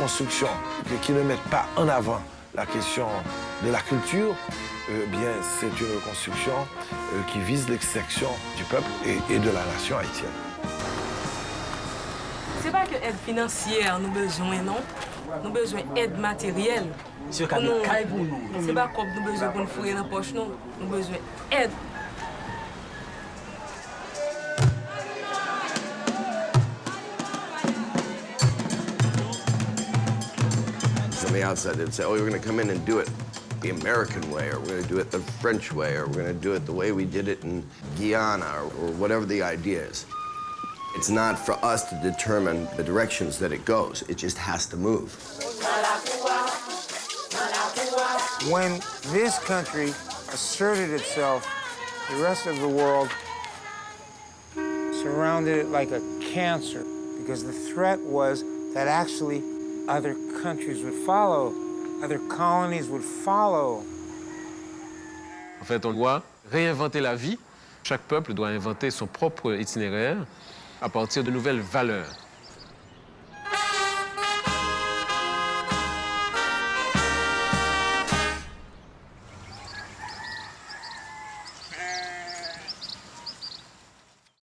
constructions qui ne mettent pas en avant la question de la culture, bien, c'est une reconstruction qui vise l'extinction du peuple et de la nation haïtienne. C'est pas que aide financière nous besoin, non. Nous besoin d'aide matérielle. C'est pas comme nous besoin pour nous fouiller dans la poche, non. Nous besoin d'aide. From the outside, they'd say, oh, we're going to come in and do it the American way, or we're going to do it the French way, or we're going to do it the way we did it in Guyana, or whatever the idea is. It's not for us to determine the directions that it goes. It just has to move. When this country asserted itself, the rest of the world surrounded it like a cancer, because the threat was that actually other countries would follow, other colonies would follow. En fait, on doit réinventer la vie. Chaque peuple doit inventer son propre itinéraire à partir de nouvelles valeurs.